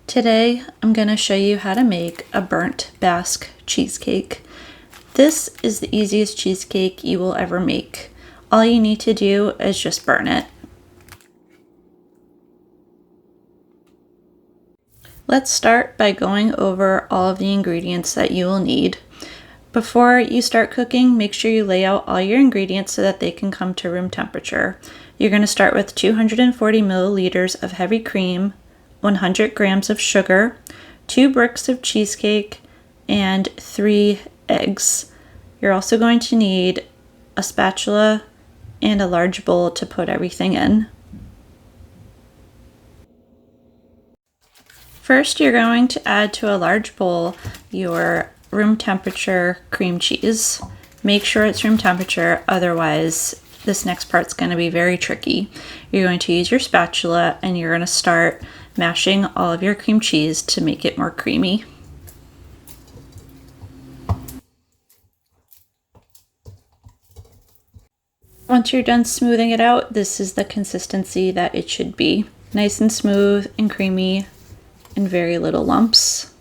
Today, I'm going to show you how to make a burnt Basque cheesecake. This is the easiest cheesecake you will ever make. All you need to do is just burn it. Let's start by going over all of the ingredients that you will need. Before you start cooking, make sure you lay out all your ingredients so that they can come to room temperature. You're going to start with 240 milliliters of heavy cream, 100 grams of sugar, 2 bricks of cheesecake, and 3 eggs. You're also going to need a spatula and a large bowl to put everything in. First, you're going to add to a large bowl your room temperature cream cheese. Make sure it's room temperature, otherwise this next part's going to be very tricky. You're going to use your spatula and you're going to start mashing all of your cream cheese to make it more creamy. Once you're done smoothing it out, this is the consistency that it should be. Nice and smooth and creamy and very little lumps.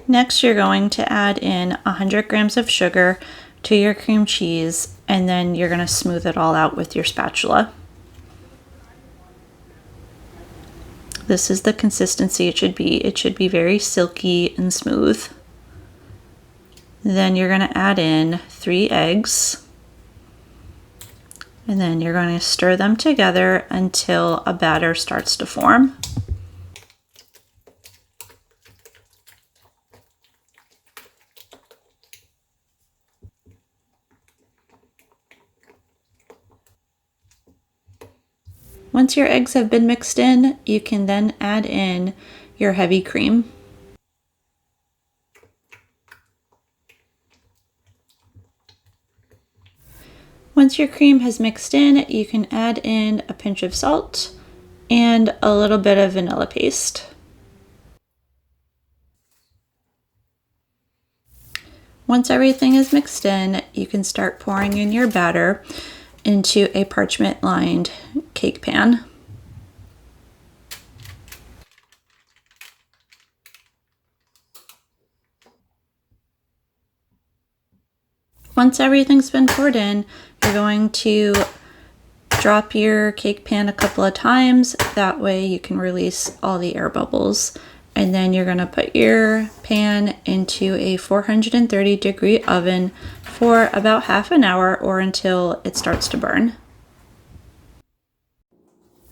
Next, you're going to add in 100 grams of sugar to your cream cheese, and then you're going to smooth it all out with your spatula. This is the consistency it should be. It should be very silky and smooth. Then you're going to add in 3 eggs. And then you're going to stir them together until a batter starts to form. Once your eggs have been mixed in, you can then add in your heavy cream. Once your cream has mixed in, you can add in a pinch of salt and a little bit of vanilla paste. Once everything is mixed in, you can start pouring in your batter into a parchment-lined cake pan. Once everything's been poured in, you're going to drop your cake pan a couple of times. That way you can release all the air bubbles. And then you're going to put your pan into a 430-degree oven for about half an hour or until it starts to burn.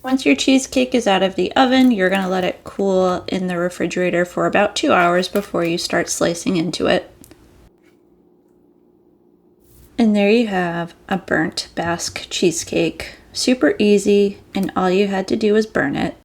Once your cheesecake is out of the oven, you're going to let it cool in the refrigerator for about 2 hours before you start slicing into it. And there you have a burnt Basque cheesecake. Super easy, and all you had to do was burn it.